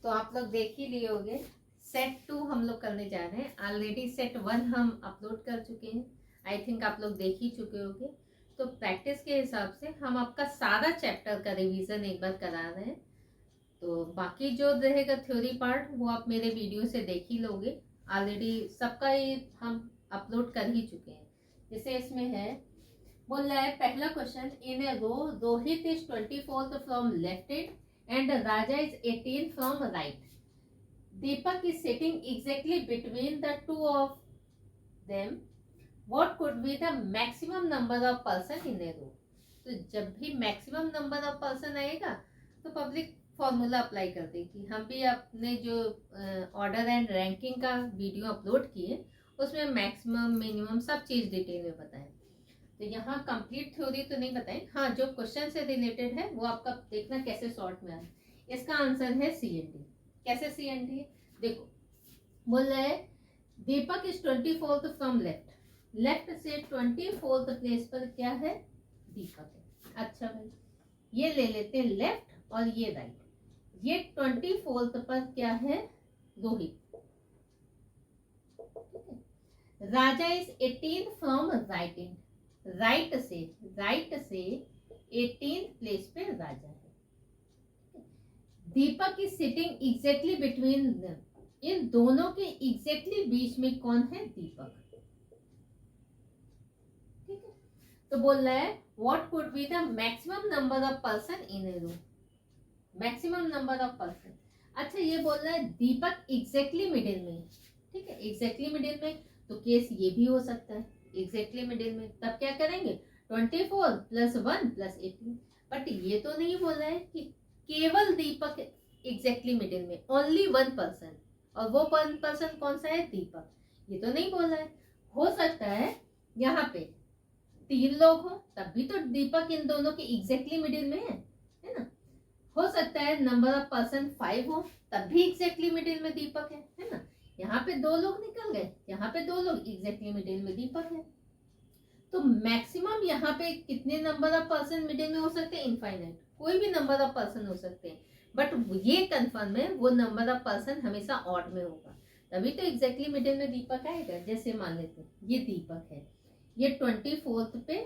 तो आप लोग देख ही लिए होंगे, सेट 2 हम लोग करने जा रहे हैं। ऑलरेडी सेट 1 हम अपलोड कर चुके हैं, आई थिंक आप लोग देख ही चुके होंगे। तो प्रैक्टिस के हिसाब से हम आपका सारा चैप्टर का रिवीजन एक बार करा रहे हैं। तो बाकी जो रहेगा थ्योरी पार्ट वो आप मेरे वीडियो से देख ही लोगे, ऑलरेडी सबका ही हम अपलोड कर ही चुके हैं। जैसे इसमें है, बोल रहा है पहला question, in a row Rohit is 24th from left hand and Raja is 18 from right. Deepak is sitting exactly between the two of them. What could be the maximum number of person in a row? तो जब भी maximum number of person आएगा तो public formula apply कर देगी। हम भी अपने जो ऑर्डर एंड रैंकिंग का वीडियो अपलोड किए उसमें मैक्सिमम मिनिमम सब चीज़ डिटेल में बताएं। तो यहाँ कंप्लीट थ्योरी तो नहीं बताएं, हाँ जो क्वेश्चन से रिलेटेड है वो आपका देखना कैसे शॉर्ट में आए। इसका आंसर है CND। कैसे CND? देखो बोल रहा है Deepak is 24th from left, left से 24th प्लेस पर क्या है? दीपक है। अच्छा भाई ये ले लेते हैं लेफ्ट और ये राइट। ये 24th पर क्या है? Rohit. Raja is 18 from right hand, right से 18th प्लेस पे राजा है। Deepak is sitting exactly between them, इन दोनों के एग्जैक्टली बीच में कौन है? दीपक। ठीक है, तो बोल रहा है what could be the maximum number of person in A room, maximum number of person. अच्छा ये बोल रहा है दीपक एग्जैक्टली मिडिल में। ठीक है, एग्जैक्टली मिडिल में, तो केस ये भी हो सकता है एग्जैक्टली मिडिल में। तब क्या करेंगे? 24 + 1 + 18। बट ये तो नहीं बोला है कि केवल दीपक एग्जैक्टली मिडिल में, ओनली 1 पर्सन, और वो 1 पर्सन कौन सा है? दीपक। ये तो नहीं बोला है। हो सकता है यहाँ पे 3 लोग हो तब भी तो दीपक इन दोनों के एग्जैक्टली मिडिल में है ना। हो सकता है नंबर ऑफ पर्सन 5 हो तब भी एग्जैक्टली मिडिल में दीपक है ना। यहाँ पे 2 लोग निकल गए, यहाँ पे 2 लोग, एग्जैक्टली मिडिल में दीपक है। तो मैक्सिमम यहाँ पे कितने नंबर ऑफ पर्सन मिडिल में हो सकते हैं? इनफाइनाइट, कोई भी नंबर ऑफ पर्सन हो सकते हैं। बट ये कंफर्म है वो नंबर ऑफ पर्सन हमेशा ऑड में होगा, तभी तो एग्जैक्टली मिडिल में दीपक आएगा। जैसे मान लेते हैं ये दीपक है, ये 24th पे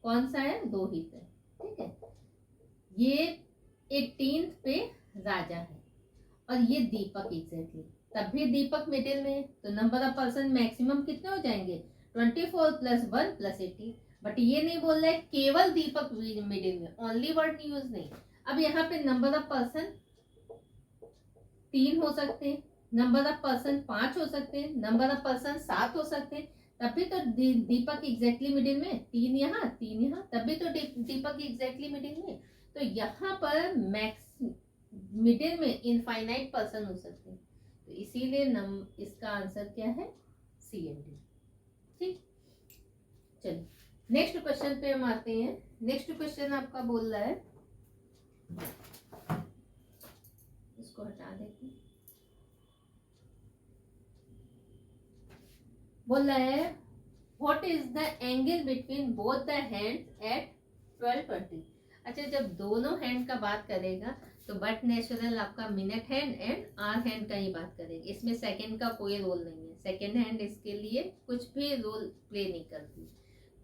कौन सा है? रोहित है। ठीक है, ये 18th पे राजा है और ये दीपक एग्जैक्टली, तब भी दीपक मिडिल में है। तो नंबर ऑफ पर्सन मैक्सिमम कितने हो जाएंगे? 24 + 1 + 18। बट ये नहीं बोल रहा है केवल दीपक मिडिल में, ओनली वर्ड यूज नहीं। अब यहाँ पे नंबर ऑफ पर्सन 3 हो सकते हैं, नंबर ऑफ पर्सन 5 हो सकते हैं, नंबर ऑफ पर्सन 7 हो सकते हैं, तब भी तो दीपक एग्जैक्टली मिडिल में। 3 यहाँ 3 यहाँ, तब भी तो दीपक एग्जैक्टली मिडिल में। तो यहाँ पर मैक्स मिडिल में इनफाइनाइट पर्सन हो सकते हैं, तो इसीलिए इसका आंसर क्या है? CND। ठीक, चलिए नेक्स्ट क्वेश्चन पे हम आते हैं। नेक्स्ट क्वेश्चन आपका बोल रहा है, इसको हटा देते हैं। बोल रहा है what is the angle between both the hands at 12:20। अच्छा जब दोनों हैंड का बात करेगा तो बट नेचुरल आपका minute hand and hour hand का ही बात करेंगे। इसमें सेकंड का कोई रोल नहीं है, सेकंड हैंड इसके लिए कुछ भी रोल प्ले नहीं करती।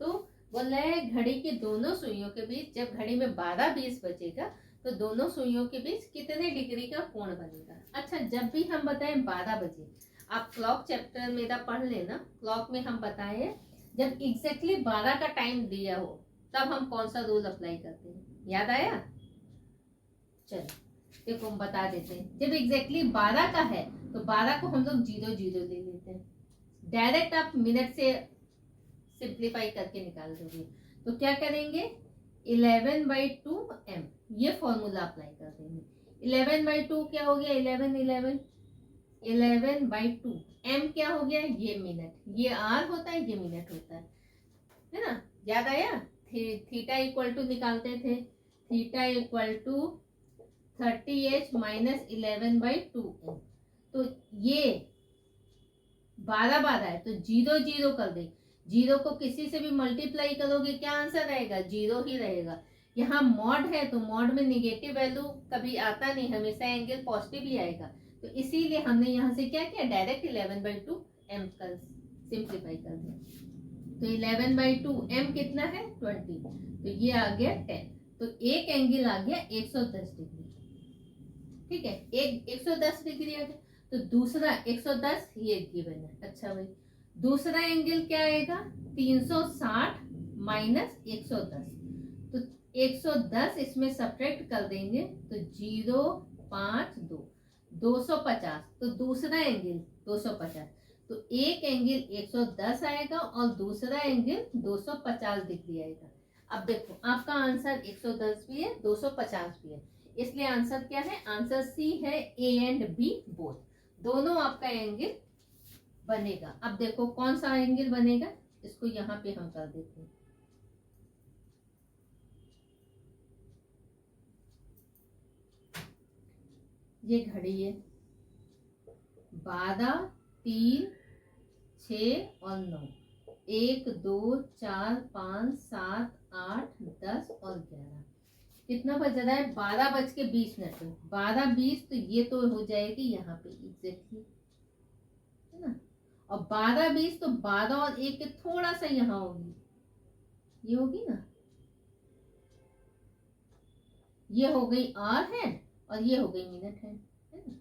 तो बोल रहा है घड़ी के दोनों सुइयों के बीच, जब घड़ी में 12:20 बजेगा तो दोनों सुइयों के बीच कितने डिग्री का कोण बनेगा। अच्छा जब भी हम बताएं 12 बजे, आप क्लॉक चैप्टर मेरा पढ़ लेना, क्लॉक में हम बताए जब एग्जैक्टली 12 का टाइम दिया हो तब हम कौन सा रूल अप्लाई करते हैं, याद आया? चलो देखो हम बता देते हैं। जब एग्जैक्टली 12 का है तो 12 को हम लोग 00 ले लेते हैं, डायरेक्ट आप मिनट से सिंप्लीफाई करके निकाल दोगे। तो क्या करेंगे? 11/2 m, ये फॉर्मूला अप्लाई कर देंगे। 11/2 क्या हो गया? 11/2 m क्या हो गया? ये मिनट, ये आर होता है, ये मिनट होता है ना। याद आया? थीटा इक्वल टू निकालते थे, theta equal to 30h - 11/2m। तो ये 12 है तो 0 कर दे, 0 को किसी से भी मल्टीप्लाई करोगे क्या आंसर रहेगा? 0 ही रहेगा, यहाँ मॉड है तो मॉड में निगेटिव वैल्यू कभी आता नहीं, हमेशा एंगल पॉजिटिव ही आएगा। तो इसीलिए हमने यहाँ से क्या किया, डायरेक्ट 11/2 m कर सिंप्लीफाई कर दिया। तो 11/2 m कितना है 20, तो ये आ गया 10। तो एक एंगल आ गया 110 डिग्री, ठीक है, एक 110 डिग्री आ गया। तो दूसरा 110 ये गिवन है। अच्छा भाई दूसरा एंगल क्या आएगा 360 माइनस 110, तो 110 इसमें सब्ट्रैक्ट कर देंगे तो 0.52 250, तो दूसरा एंगल 250, तो एक एंगल 110 आएगा और दूसरा एंगल 250 डिग्री आएगा। अब देखो आपका आंसर 110 भी है 250 भी है, इसलिए आंसर क्या है, आंसर सी है, ए एंड बी बोथ, दोनों आपका एंगल बनेगा। अब देखो कौन सा एंगल बनेगा, इसको यहाँ पे हम कर देते हैं। ये घड़ी है 12, 3, 6 और 9, 1 2 4 5 7 8 10 और 11, कितना बज रहा है 12:20 में 12:20, तो ये तो हो जाएगी यहाँ पे एग्जैक्टली, है ना। और 12:20 तो 12 और 1 के थोड़ा सा यहाँ होगी, ये होगी ना, ये हो गई आवर हैंड और ये हो गई मिनट हैंड, है ना।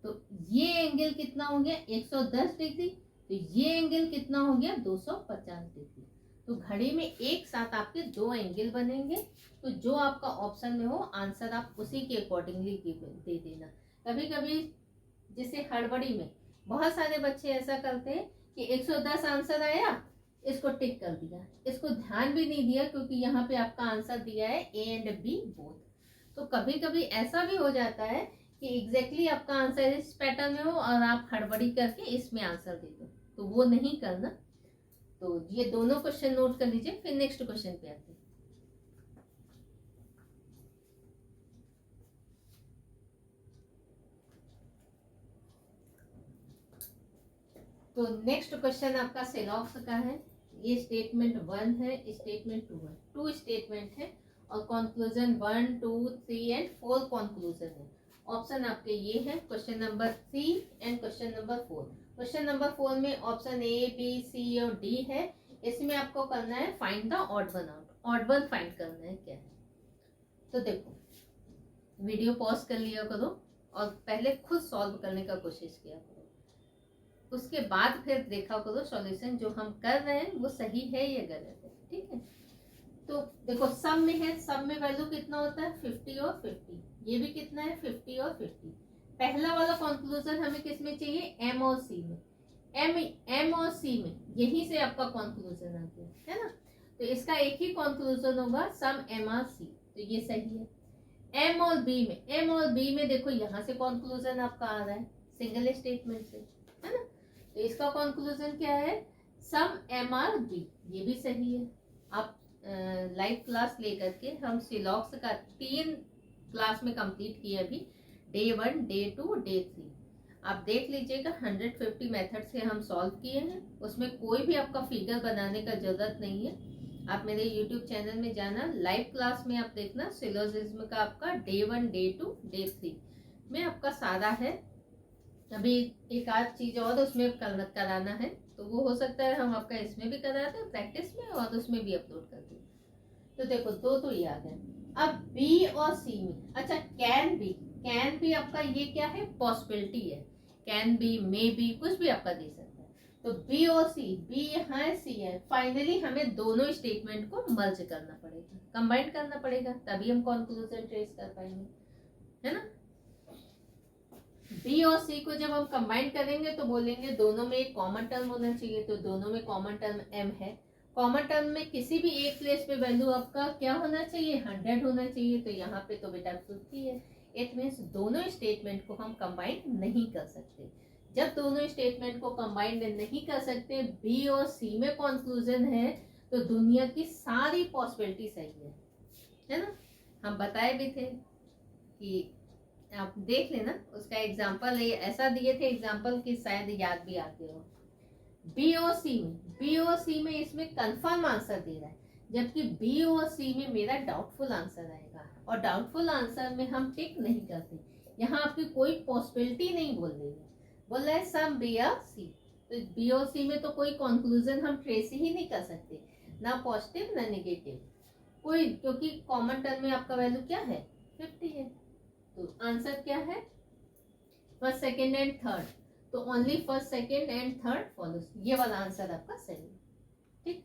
तो ये एंगल कितना हो गया 110 डिग्री, तो ये एंगल कितना हो गया 250 डिग्री। तो घड़ी में एक साथ आपके दो एंगल बनेंगे, तो जो आपका ऑप्शन में हो आंसर आप उसी के अकॉर्डिंगली दे देना। कभी कभी जैसे हड़बड़ी में बहुत सारे बच्चे ऐसा करते हैं कि 110 आंसर आया, इसको टिक कर दिया, इसको ध्यान भी नहीं दिया, क्योंकि यहाँ पे आपका आंसर दिया है ए एंड बी बोथ। तो कभी कभी ऐसा भी हो जाता है कि एग्जैक्टली आपका आंसर इस पैटर्न में हो और आप हड़बड़ी करके इसमें आंसर दे दो, तो वो नहीं करना। तो ये दोनों क्वेश्चन नोट कर लीजिए, फिर नेक्स्ट क्वेश्चन पे आते हैं। तो नेक्स्ट क्वेश्चन आपका सेलॉक्स का है। ये स्टेटमेंट 1 है, स्टेटमेंट 2 है, 2 स्टेटमेंट है और कंक्लूजन 1 2 3 एंड 4 कंक्लूजन है। ऑप्शन आपके ये है question number 3 and question number 4। Question number 4 में ऑप्शन ए बी सी और डी है। इसमें आपको करना है find the odd one out, odd one find करना है क्या है। तो देखो वीडियो पॉज कर लिया करो और पहले खुद सॉल्व करने का कोशिश किया करो, उसके बाद फिर देखा करो सॉल्यूशन जो हम कर रहे हैं वो सही है या गलत है, ठीक है। तो देखो सम में है, सम में वैल्यू कितना होता है 50 और 50, ये भी कितना है 50 और 50। पहला वाला कंक्लूजन हमें किस में चाहिए, एम और सी में, एम और सी में, यहीं से आपका कंक्लूजन आ गया, है ना। तो इसका एक ही कंक्लूजन होगा सम एम आर सी, तो ये सही है। एम और बी में, एम और बी में देखो यहाँ से कंक्लूजन आपका आ रहा है सिंगल स्टेटमेंट से, है ना। तो इसका कंक्लूजन क्या है सम एम आर बी, ये भी सही है। आप लाइव क्लास लेकर के हम सिलॉक्स का 3 क्लास में कंप्लीट किए अभी, डे 1 डे 2 डे 3, आप देख लीजिएगा 150 मेथड से हम सॉल्व किए हैं, उसमें कोई भी आपका फिगर बनाने का जरूरत नहीं है। आप मेरे यूट्यूब चैनल में जाना, लाइव क्लास में आप देखना सिलोजिज्म का आपका डे 1 डे 2 डे 3 में आपका सारा है। अभी एक आध चीज और उसमें कराना है, तो वो हो सकता है हम आपका इसमें भी कराते हैं प्रैक्टिस में और उसमें भी अपलोड कर दें। तो देखो दो तो ये आ गए। अब बी और सी में, अच्छा कैन बी आपका ये क्या है पॉसिबिलिटी है, कैन बी मे बी कुछ भी आपका दे सकता है। तो बी और सी, बी यहाँ है सी है, फाइनली हमें दोनों स्टेटमेंट को मर्ज करना पड़ेगा, कंबाइन करना पड़ेगा, तभी हम कंक्लूजन ट्रेस कर पाएंगे, है ना। बी और सी को जब हम कंबाइन करेंगे तो बोलेंगे दोनों में एक कॉमन टर्म होना चाहिए, तो दोनों में कॉमन टर्म एम है। कॉमन टर्म में किसी भी एक प्लेस पे वैल्यू आपका क्या होना चाहिए 100 होना चाहिए, तो यहाँ पे तो बेटा 50 है। इट मीन्स दोनों स्टेटमेंट को हम कंबाइन नहीं कर सकते। जब दोनों स्टेटमेंट को कंबाइन नहीं कर सकते, बी और सी में कंक्लूजन है, तो दुनिया की सारी पॉसिबिलिटी सही है ना। हम बताए भी थे कि आप देख लेना, उसका एग्जाम्पल ऐसा दिए थे एग्जाम्पल कि शायद याद भी आते हो। बी और सी में इसमें कंफर्म आंसर दे रहा है, जबकि बी और सी में मेरा डाउटफुल आंसर आएगा, और डाउटफुल आंसर में हम टिक नहीं करते। यहाँ आपकी कोई पॉसिबिलिटी नहीं बोल रही है, बोल रहा है सम बी और सी, तो बी और सी में तो कोई कंक्लूजन हम ट्रेस ही नहीं कर सकते, ना पॉजिटिव ना नेगेटिव कोई, क्योंकि कॉमन टर्म में आपका वैल्यू क्या है 50 है। तो आंसर क्या है फर्स्ट सेकेंड एंड थर्ड, तो only first second and third follows, ये वाला आंसर आपका सही है। ठीक,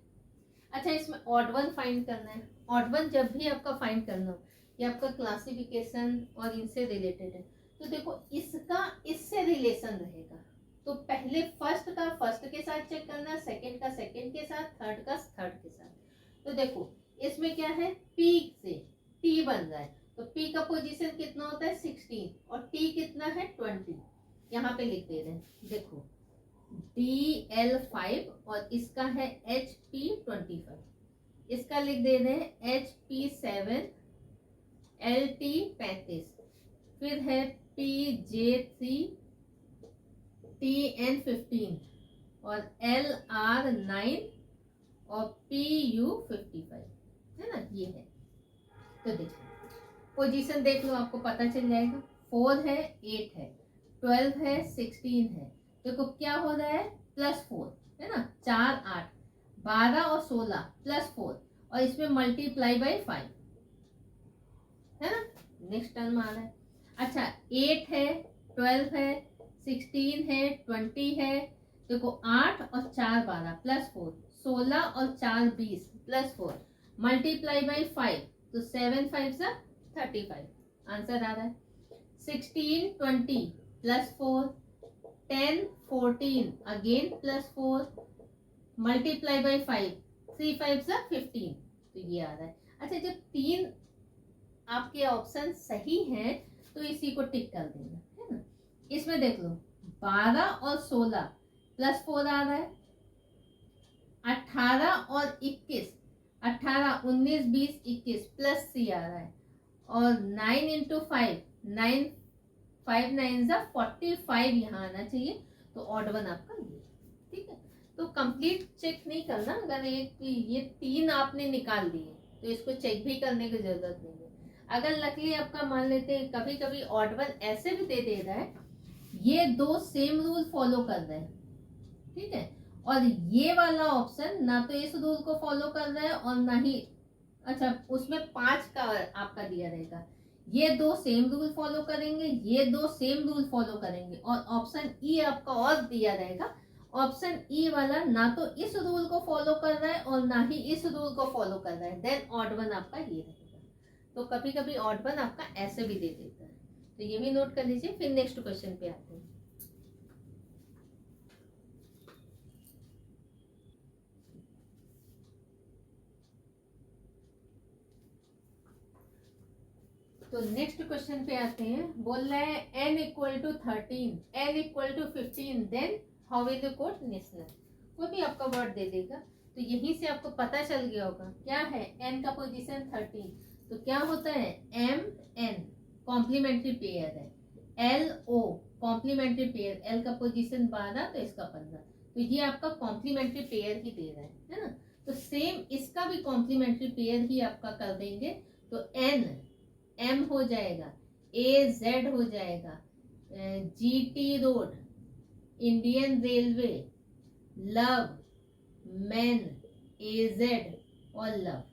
अच्छा इसमें ऑड वन फाइंड करना है। ऑड वन जब भी आपका फाइंड करना हो, ये आपका क्लासिफिकेशन और इनसे रिलेटेड है, तो देखो इसका इससे रिलेशन रहेगा, तो पहले फर्स्ट का फर्स्ट के साथ चेक करना, सेकंड का सेकंड के साथ, थर्ड का थर्ड के साथ। तो देखो इसमें क्या है, पी से टी बन रहा है, तो पी का पोजीशन कितना होता है 16 और टी कितना है 20, यहाँ पे लिख दे रहे हैं। देखो DL5 और इसका है HP25, इसका लिख दे रहे हैं HP7 LT35, फिर है PJ3 TN15 और LR9 और PU55, है ना, ये है। तो देखो पोजीशन देख लो, आपको पता चल जाएगा। 4 है 8 है 12 है 16 है, देखो क्या हो रहा है +4 है ना, 4 8 12 और 16 +4 और इसमें मल्टीप्लाई बाई 5 है ना, नेक्स्ट टर्म आ रहा है। अच्छा 8 है 12 है 16 है 20 है, देखो 8 और 4 12 +4 16 और 4 20 +4 मल्टीप्लाई बाई 5, तो 7 5 से 35 आंसर आ रहा है। 16 20 +4 10 14 अगेन +4 मल्टीप्लाई बाई 5 3 5 से 15, तो ये आ रहा है। अच्छा जब 3 आपके ऑप्शन सही हैं तो इसी को टिक कर देना, है ना। इसमें देख लो 12 और 16 +4 आ रहा है, 18 और 21 18 19 20 21 +C आ रहा है, और 9 × 5 9 5 9 45 यहाँ आना चाहिए, तो ऑड वन आपका ये, ठीक है। तो कंप्लीट चेक नहीं करना, अगर ये 3 आपने निकाल दिए तो इसको चेक भी करने की जरूरत नहीं है। अगर लकली आपका मान लेते हैं कभी कभी ऑड वन ऐसे भी दे रहा है, ये 2 सेम रूल फॉलो कर रहे हैं, ठीक है, और ये वाला ऑप्शन ना तो इस रूल को फॉलो कर रहा है और ना ही, अच्छा उसमें 5 का आपका दिया रहेगा, ये 2 सेम रूल फॉलो करेंगे, ये 2 सेम रूल फॉलो करेंगे, और ऑप्शन ई आपका और दिया रहेगा, ऑप्शन ई वाला ना तो इस रूल को फॉलो कर रहा है और ना ही इस रूल को फॉलो कर रहा है, देन ऑड वन आपका ये रहेगा। तो कभी कभी ऑड वन आपका ऐसे भी दे देता है, तो ये भी नोट कर लीजिए। फिर नेक्स्ट क्वेश्चन पे आते हैं। तो नेक्स्ट क्वेश्चन पे आते हैं। बोल रहा है n = 13 n = 15 then how will you code national. कोई भी आपका वर्ड दे देगा, तो यहीं से आपको पता चल गया होगा क्या है, n का पोजीशन 13, तो क्या होता है m n कॉम्प्लीमेंट्री पेयर है, l o complementary pair, l का पोजीशन 12 तो इसका 15, तो ये आपका कॉम्प्लीमेंट्री पेयर ही दे रहा है ना। तो सेम इसका भी कॉम्प्लीमेंट्री पेयर ही आपका कर देंगे, तो n M हो जाएगा, AZ हो जाएगा, GT road, Indian railway, love, man, AZ और लव,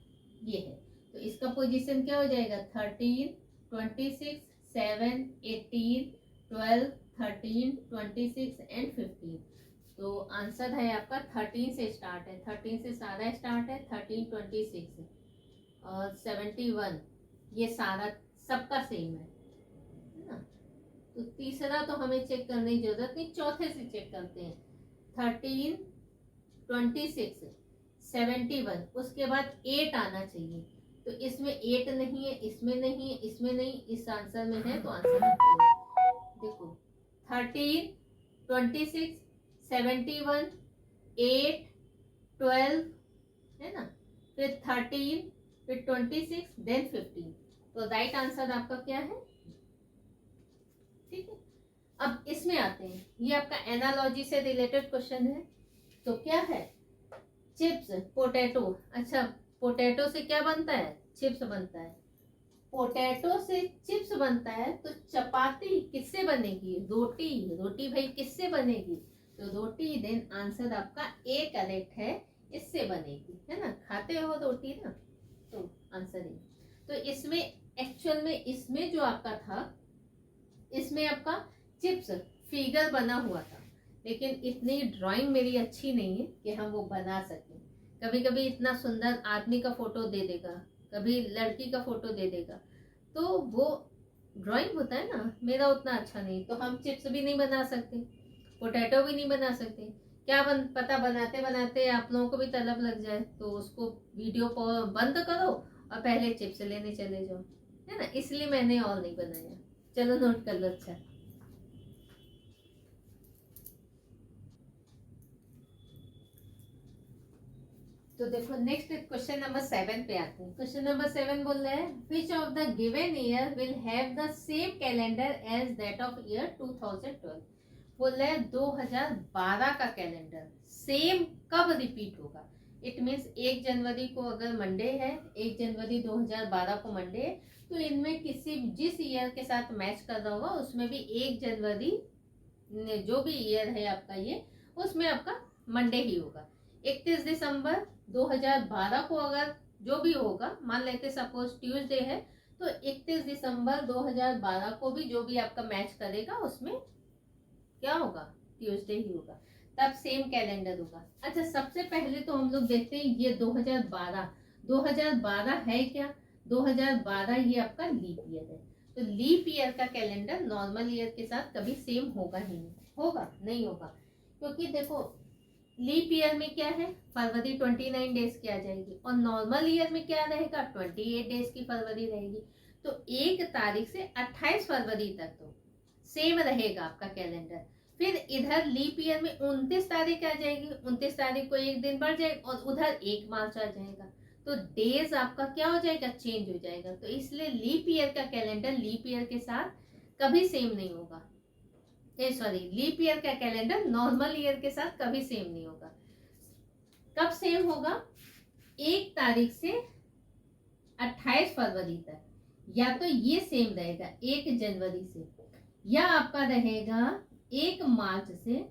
ये है। तो इसका पोजीशन क्या हो जाएगा 13 26 7 18 12 13 26 एंड 15। तो आंसर है आपका 13 से स्टार्ट है, 13 से सारा स्टार्ट है, 13 26 और 71, ये सारा सबका सेम है ना। तो तीसरा तो हमें चेक करने की जरूरत नहीं, चौथे से चेक करते हैं। 13 26 71, उसके बाद 8 आना चाहिए, तो इसमें 8 नहीं है, इसमें नहीं है, इसमें नहीं, इस आंसर में है, तो आंसर देखो 13 26 71 8 12 है ना, फिर 13 फिर 26 देन 15, तो राइट आंसर आपका क्या है, ठीक है। अब इसमें आते हैं, ये आपका एनालॉजी से रिलेटेड क्वेश्चन है। तो क्या है चिप्स पोटैटो, अच्छा पोटैटो से क्या बनता है? चिप्स बनता है। पोटैटो से चिप्स बनता है तो चपाती किससे बनेगी? रोटी। रोटी भाई किससे बनेगी? तो रोटी। देन आंसर आपका ए करेक्ट है, इससे बनेगी, है ना, खाते हो रोटी ना, तो आंसर ए। तो इसमें एक्चुअल में इसमें जो आपका था, इसमें आपका चिप्स फिगर बना हुआ था, लेकिन इतनी ड्राइंग मेरी अच्छी नहीं है कि हम वो बना सकें। कभी कभी इतना सुंदर आदमी का फोटो दे देगा, कभी लड़की का फोटो दे देगा, तो वो ड्राइंग होता है ना, मेरा उतना अच्छा नहीं, तो हम चिप्स भी नहीं बना सकते, पोटैटो भी नहीं बना सकते। क्या पता बनाते बनाते आप लोगों को भी तलब लग जाए, तो उसको वीडियो बंद करो और पहले चिप्स लेने चले जाओ, है ना, इसलिए मैंने और नहीं बनाया। चलो नोट कर लो। अच्छा, तो देखो नेक्स्ट क्वेश्चन नंबर 7 पे आते हैं। क्वेश्चन नंबर 7 बोल रहा है which of the given year will have the same calendar as that of year 2012। बोल रहा है 2012 का कैलेंडर सेम कब रिपीट होगा। इट मीन्स 1 जनवरी को अगर मंडे है, 1 जनवरी 2012 को मंडे है, तो इनमें किसी जिस ईयर के साथ मैच कर रहा होगा उसमें भी 1 जनवरी जो भी ईयर है आपका ये, उसमें आपका मंडे ही होगा। 31 दिसंबर 2012 को अगर जो भी होगा, मान लेते सपोज ट्यूसडे है, तो 31 दिसंबर 2012 को भी जो भी आपका मैच करेगा उसमें क्या होगा? ट्यूसडे ही होगा, तब सेम कैलेंडर होगा। अच्छा, सबसे पहले तो हम लोग देखते हैं ये 2012 है क्या? 2012 ये आपका लीप ईयर है, तो लीप ईयर का कैलेंडर नॉर्मल ईयर के साथ कभी सेम होगा ही नहीं, होगा नहीं होगा, क्योंकि देखो लीप ईयर में क्या है, फरवरी 29 डेज की आ जाएगी, और नॉर्मल ईयर में क्या रहेगा, 28 डेज की फरवरी रहेगी। तो 1 तारीख से 28 फरवरी तक तो सेम रहेगा आपका कैलेंडर। फिर इधर लीप ईयर में 29 तारीख आ जाएगी, 29 तारीख को एक दिन बढ़ जाएगा, और उधर 1 मार्च आ जाएगा, तो डेज आपका क्या हो जाएगा, चेंज हो जाएगा। तो इसलिए लीप ईयर का कैलेंडर लीप ईयर के साथ कभी सेम नहीं होगा। सॉरी, लीप ईयर का कैलेंडर नॉर्मल ईयर के साथ कभी सेम नहीं होगा। कब सेम होगा? 1 तारीख से 28 फरवरी तक, या तो ये सेम रहेगा 1 जनवरी से, या आपका रहेगा 1 मार्च से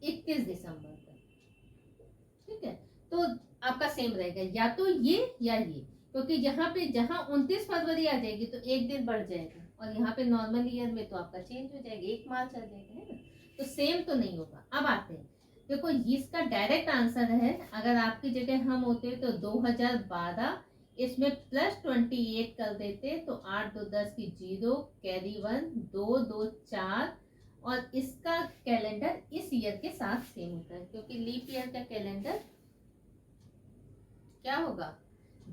31 दिसंबर तक। ठीक है, तो आपका सेम रहेगा या तो ये या ये, क्योंकि यहाँ पे जहाँ 29 फरवरी आ जाएगी तो एक दिन बढ़ जाएगा, और यहाँ पे नॉर्मल ईयर में तो आपका चेंज हो जाएगा, 1 मार्च आ जाएगा, है ना, तो सेम तो नहीं होगा। अब आते हैं, देखो इसका डायरेक्ट आंसर है, अगर आपकी जगह हम होते तो 2012 इसमें +28 कर देते, तो 8 2 10 की 0, कैरी 1, 2 2 4, और इसका कैलेंडर इस ईयर के साथ सेम होता है, क्योंकि लीप ईयर का कैलेंडर क्या होगा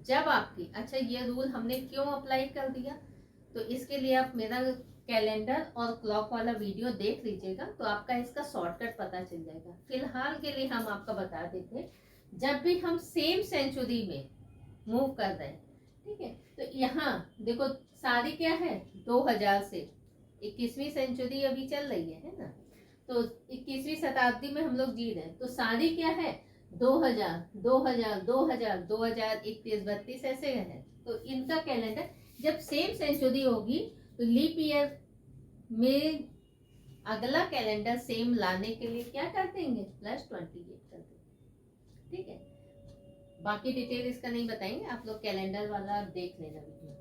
जब आपकी, अच्छा ये रूल हमने क्यों अप्लाई कर दिया, तो इसके लिए आप मेरा कैलेंडर और क्लॉक वाला वीडियो देख लीजिएगा, तो आपका इसका शॉर्टकट पता चल जाएगा। फिलहाल के लिए हम आपका बता देते, जब भी हम सेम सेंचुरी में मूव कर रहे हैं, ठीक है, तो यहाँ देखो सारी क्या है 2000 से 21वीं सेंचुरी अभी चल रही है ना, तो 21वीं शताब्दी में हम लोग जी रहे हैं, तो सारी क्या है 2000 2000 2000 2031 32 ऐसे है। तो इनका कैलेंडर जब सेम सेंचुरी होगी तो लीप ईयर में अगला कैलेंडर सेम लाने के लिए क्या कर देंगे, +28 कर देंगे। ठीक है, बाकी डिटेल इसका नहीं बताएंगे, आप लोग कैलेंडर वाला देख लेना video.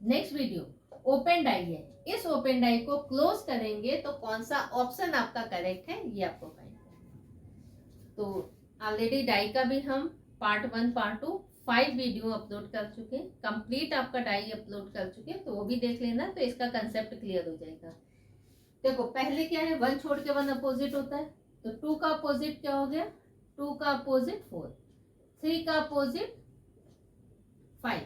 Next video open die है, इस ओपन डाई को क्लोज करेंगे तो कौन सा ऑप्शन आपका करेक्ट है ये आपको फाइंड करना। तो ऑलरेडी डाई का भी हम पार्ट 1 पार्ट 2 5 वीडियो अपलोड कर चुके, कंप्लीट आपका डाई अपलोड कर चुके, तो वो भी देख लेना, तो इसका कंसेप्ट क्लियर हो जाएगा। देखो पहले क्या है, 1 छोड़ के 1 अपोजिट होता है, तो 2 का अपोजिट क्या हो गया, 2 का अपोजिट 4, 3 का अपोजिट 5,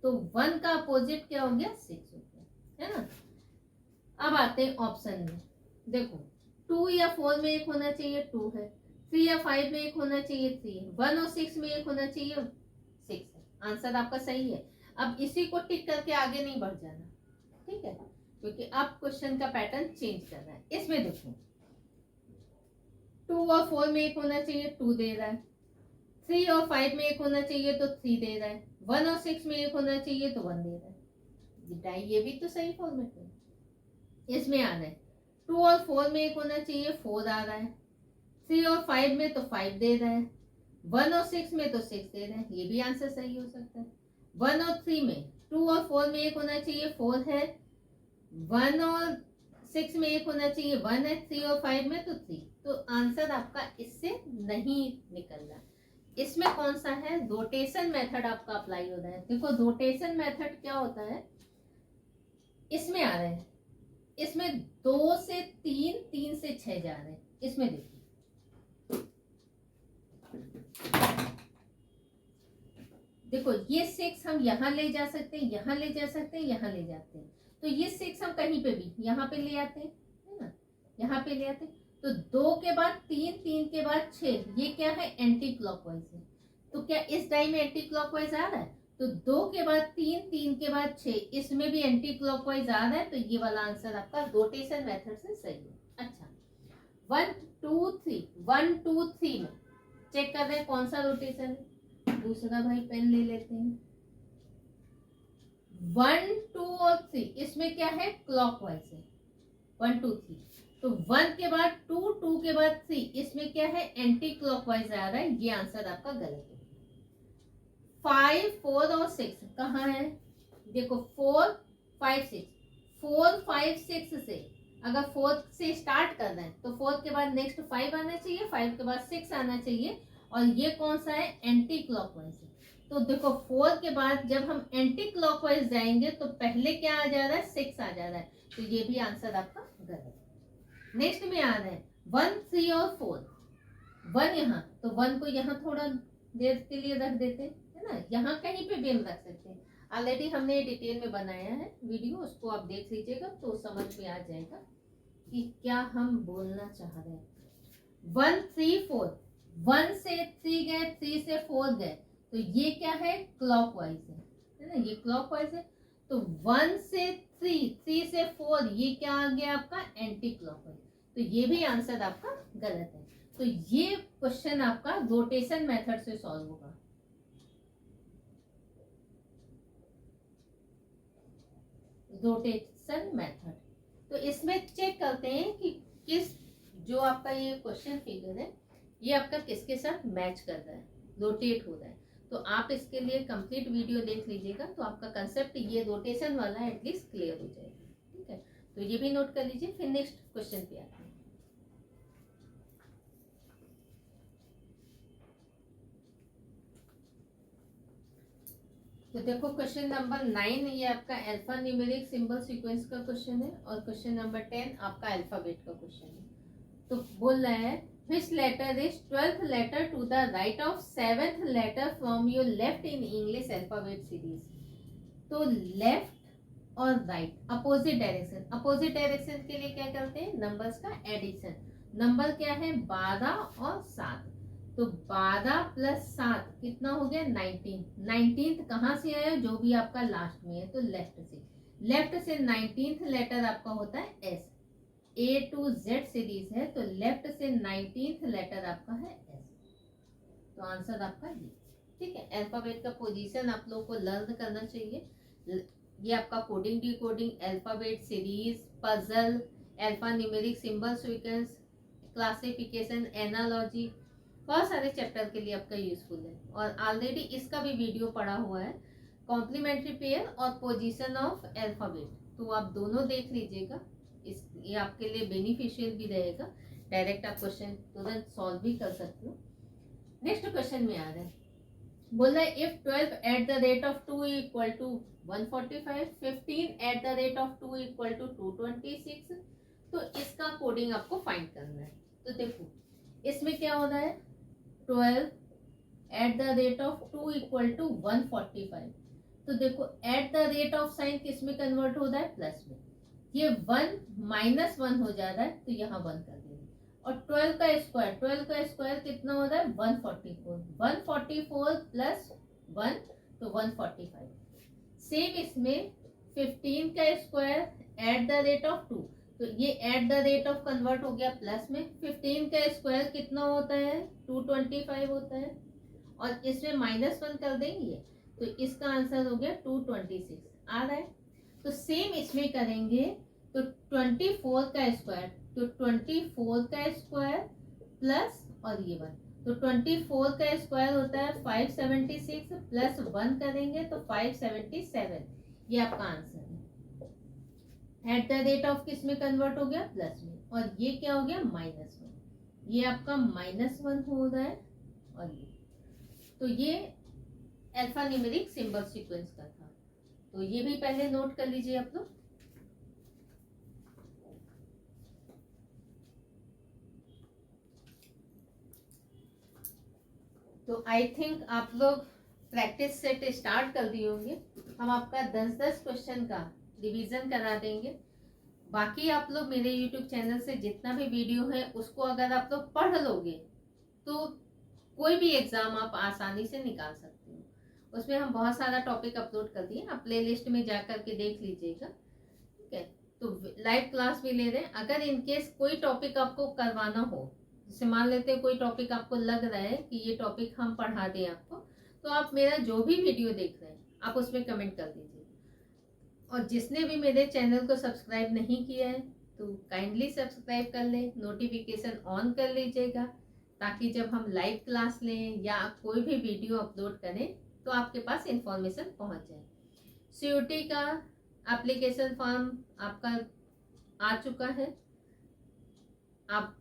तो 1 का अपोजिट क्या हो गया 6 हो गया, है ना। अब आते हैं ऑप्शन में, देखो 2 या 4 में एक होना चाहिए 2 है, 3 या 5 में एक होना चाहिए 3 है, 1 और 6 में एक होना चाहिए 6 है, आंसर आपका सही है। अब इसी को टिक करके आगे नहीं बढ़ जाना, ठीक है, क्योंकि अब क्वेश्चन का पैटर्न चेंज करना है। इसमें देखो 2 और 4 में एक होना चाहिए 2 दे रहा है, 3 और 5 में 1 होना चाहिए तो 3 दे रहा है, 1 और 6 में 1 होना चाहिए तो 1 दे रहा है। ये भी तो सही फॉर्मेट है। इसमें आ रहा है 2 और 4 में 1 होना चाहिए, 4 आ रहा है, 3 और 5 में तो 5 दे रहा है, 1 और 6 में तो 6 दे रहा है, ये भी आंसर सही हो सकता है। 1 और 3 में 2 और 4 में 1 होना चाहिए, 4 है, 1 और 6 में 1 होना चाहिए, 1 है, 3 और 5 में तो 3। तो आंसर आपका इससे नहीं निकल रहा। इसमें कौन सा है, रोटेशन मेथड आपका अप्लाई हो रहा है। देखो रोटेशन मेथड क्या होता है, इसमें आ रहा है, इसमें 2 से 3, 3 से 6 जा रहे हैं। इसमें देखिए देखो ये 6 हम यहाँ ले जा सकते हैं, यहाँ ले जा सकते हैं, यहाँ ले जाते हैं। तो ये 6 हम कहीं पे भी यहाँ पे ले आते हैं, है ना, यहाँ पे ले आते हैं। तो 2 के बाद 3, 3 के बाद 6, ये क्या है, एंटी क्लॉकवाइज है। तो क्या इस डाई में एंटी क्लॉकवाइज आ रहा है, तो 2 के बाद 3, 3 के बाद 6, इसमें भी एंटी क्लॉकवाइज आ रहा है। तो ये वाला आंसर आपका रोटेशन मेथड से सही है। अच्छा 1 2 3, 1 2 3 में चेक कर रहे हैं कौन सा रोटेशन है। दूसरा भाई पेन ले लेते हैं। 1 2 और 3 इसमें क्या है, क्लॉकवाइज है, 1 2 3। तो 1 के बाद 2, 2 के बाद 3, इसमें क्या है, एंटी क्लॉकवाइज आ रहा है। ये आंसर आपका गलत है। 5 4 और 6 कहाँ है, देखो 4 5 6, 4 5 6 से अगर 4 से स्टार्ट कर रहे हैं तो 4 के बाद नेक्स्ट 5 आना चाहिए, 5 के बाद 6 आना चाहिए, और ये कौन सा है, एंटी क्लॉकवाइज है। तो देखो 4 के बाद जब हम एंटी क्लॉकवाइज जाएंगे तो पहले क्या आ जा रहा है, 6 आ जा रहा है। तो ये भी आंसर आपका गलत है। नेक्स्ट में आ रहा है 1 3 और 4, 1 यहाँ, तो 1 को यहाँ थोड़ा देर के लिए रख देते हैं, है ना, यहाँ कहीं पे भी हम रख सकते हैं। ऑलरेडी हमने डिटेल में बनाया है वीडियो, उसको आप देख लीजिएगा तो समझ में आ जाएगा कि क्या हम बोलना चाह रहे हैं। 1 3 4, 1 से 3 गए, 3 से 4 गए, तो ये क्या है, क्लॉकवाइज है ना, ये क्लॉकवाइज है। तो 1 से 3, 3 से 4, ये क्या आ गया आपका, एंटी क्लॉकवाइज। तो ये भी आंसर आपका गलत है। तो ये क्वेश्चन आपका रोटेशन मेथड से सॉल्व होगा। रोटेशन मेथड, तो इसमें चेक करते हैं कि किस, जो आपका ये क्वेश्चन फिगर है ये आपका किसके साथ मैच कर रहा है, रोटेट हो रहा है। तो आप इसके लिए कंप्लीट वीडियो देख लीजिएगा तो आपका कंसेप्ट ये रोटेशन वाला एटलीस्ट क्लियर हो जाएगा। ठीक है, तो ये भी नोट कर लीजिए। फिर नेक्स्ट क्वेश्चन पे आते हैं। तो देखो क्वेश्चन नंबर 9 ये आपका अल्फा न्यूमेरिक सिंबल सीक्वेंस का क्वेश्चन है, और क्वेश्चन नंबर 10 आपका अल्फाबेट का क्वेश्चन है। तो बोल रहा है which letter is 12th letter to the right of 7th letter from your left in English alphabet series। तो लेफ्ट और right opposite direction, opposite direction के लिए क्या करते हैं, नंबर्स का एडिशन। नंबर क्या है, 12 और 7, तो 12 प्लस 7 कितना हो गया, 19। 19th कहाँ से आया, जो भी आपका लास्ट में है, तो लेफ्ट से, लेफ्ट से 19th लेटर आपका होता है S. A to Z series है तो लेफ्ट से 19th लेटर आपका है S। तो आंसर आपका ये। ठीक है, अल्फाबेट का पोजीशन आप लोगों को लर्न करना चाहिए। ये आपका coding decoding, alphabet series, puzzle, alpha numeric symbol sequence, classification, analogy, बहुत सारे चैप्टर के लिए आपका यूजफुल है। और ऑलरेडी इसका भी वीडियो पड़ा हुआ है, कॉम्प्लीमेंट्री पेयर और पोजीशन ऑफ अल्फाबेट, तो आप दोनों देख लीजिएगा। ये आपके लिए बेनिफिशियल भी रहेगा, डायरेक्ट आप क्वेश्चन तुरंत सॉल्व भी कर सकते हो। नेक्स्ट क्वेश्चन में आ रहा है, बोल रहा है if 12 at the rate of 2 equal to 145, 15 at the rate of 2 equal to 226, तो इसका कोडिंग आपको फाइंड करना है। तो देखो इसमें क्या हो रहा है, 12 at the rate of 2 equal to 145, तो देखो at the rate of sign किस में कन्वर्ट हो रहा है, प्लस में। ये 1 -1 हो जा रहा है तो यहाँ 1 कर देंगे। और 12 का स्क्वायर, 12 का स्क्वायर कितना हो रहा है, 144, 144 प्लस 1 तो 145। सेम इसमें 15 का square eight the rate of 2, तो ये eight the rate of convert हो गया प्लस में। 15 का स्क्वायर कितना होता है, 225 होता है। और इसमें -1 कर देंगे तो इसका आंसर हो गया 226 आ रहा है। तो सेम इसमें करेंगे तो 24 का स्क्वायर, तो 24 का स्क्वायर प्लस और ये 1, तो 24 का स्क्वायर होता है 576 प्लस 1 करेंगे तो 577, ये आपका आंसर है। एट द रेट ऑफ किस में कन्वर्ट हो गया, प्लस में, और ये क्या हो गया -1, ये आपका -1 हो रहा है। और ये तो ये अल्फा न्यूमेरिक सिंबल सीक्वेंस का था, तो ये भी पहले नोट कर लीजिए आप लोग। तो आई थिंक आप लोग प्रैक्टिस सेट स्टार्ट कर दिए होंगे। हम आपका 10-10 क्वेश्चन का रिवीजन करा देंगे। बाकी आप लोग मेरे यूट्यूब चैनल से जितना भी वीडियो है उसको अगर आप लोग पढ़ लोगे तो कोई भी एग्जाम आप आसानी से निकाल सकते हो। उसमें हम बहुत सारा टॉपिक अपलोड कर दिए, आप प्ले लिस्ट में जा करके देख लीजिएगा, ठीक है। तो लाइव क्लास भी ले रहे हैं। अगर इनकेस कोई टॉपिक आपको करवाना हो, जैसे मान लेते हैं कोई टॉपिक आपको लग रहा है कि ये टॉपिक हम पढ़ा दें आपको, तो आप मेरा जो भी वीडियो देख रहे हैं आप उसमें कमेंट कर दीजिए। और जिसने भी मेरे चैनल को सब्सक्राइब नहीं किया है तो काइंडली सब्सक्राइब कर ले, नोटिफिकेशन ऑन कर लीजिएगा, ताकि जब हम लाइव क्लास लें या कोई भी वीडियो अपलोड करें तो आपके पास इंफॉर्मेशन पहुंच जाए। सीयूटी का एप्लीकेशन फॉर्म आपका आ चुका है, आप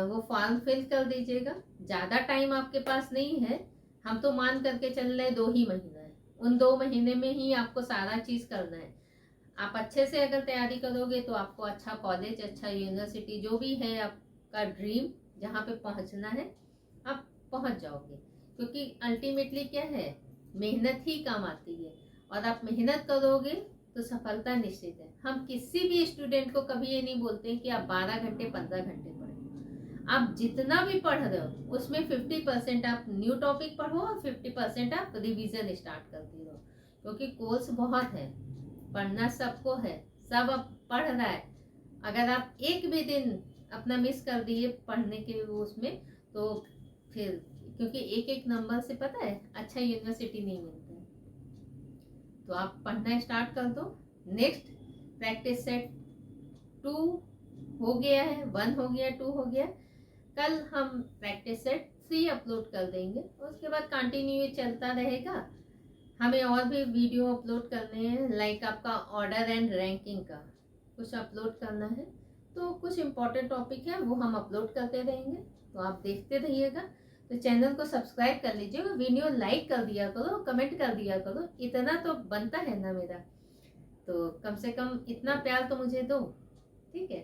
वो फॉर्म फिल कर दीजिएगा। ज़्यादा टाइम आपके पास नहीं है, हम तो मान करके चल रहे 2 ही महीना है, उन 2 महीने में ही आपको सारा चीज़ करना है। आप अच्छे से अगर तैयारी करोगे तो आपको अच्छा कॉलेज, अच्छा यूनिवर्सिटी, जो भी है आपका ड्रीम जहाँ पे पहुँचना है आप पहुँच जाओगे। क्योंकि अल्टीमेटली क्या है, मेहनत ही काम आती है, और आप मेहनत करोगे तो सफलता निश्चित है। हम किसी भी स्टूडेंट को कभी ये नहीं बोलते कि आप 12 घंटे 15 घंटे पढ़ें। आप जितना भी पढ़ रहे हो उसमें 50% आप न्यू टॉपिक पढ़ो और 50% आप रिवीजन स्टार्ट करती रहो, क्योंकि कोर्स बहुत है, पढ़ना सबको है, सब अब पढ़ रहा है। अगर आप एक भी दिन अपना मिस कर दिए पढ़ने के उसमें तो फिर, क्योंकि एक एक नंबर से पता है अच्छा यूनिवर्सिटी नहीं मिलता है, तो आप पढ़ना स्टार्ट कर दो। नेक्स्ट प्रैक्टिस सेट 2 हो गया है, 1 हो गया, 2 हो गया। कल हम प्रैक्टिस सेट 3 अपलोड कर देंगे, उसके बाद कंटिन्यू चलता रहेगा। हमें और भी वीडियो अपलोड करने हैं, लाइक आपका ऑर्डर एंड रैंकिंग का कुछ अपलोड करना है, तो कुछ इम्पोर्टेंट टॉपिक है वो हम अपलोड करते रहेंगे, तो आप देखते रहिएगा। तो चैनल को सब्सक्राइब कर लीजिए, वीडियो लाइक कर दिया करो, कमेंट कर दिया करो, इतना तो बनता है ना मेरा, तो कम से कम इतना प्यार तो मुझे दो, ठीक है।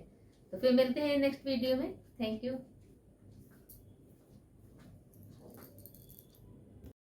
तो फिर मिलते हैं नेक्स्ट वीडियो में। Thank you.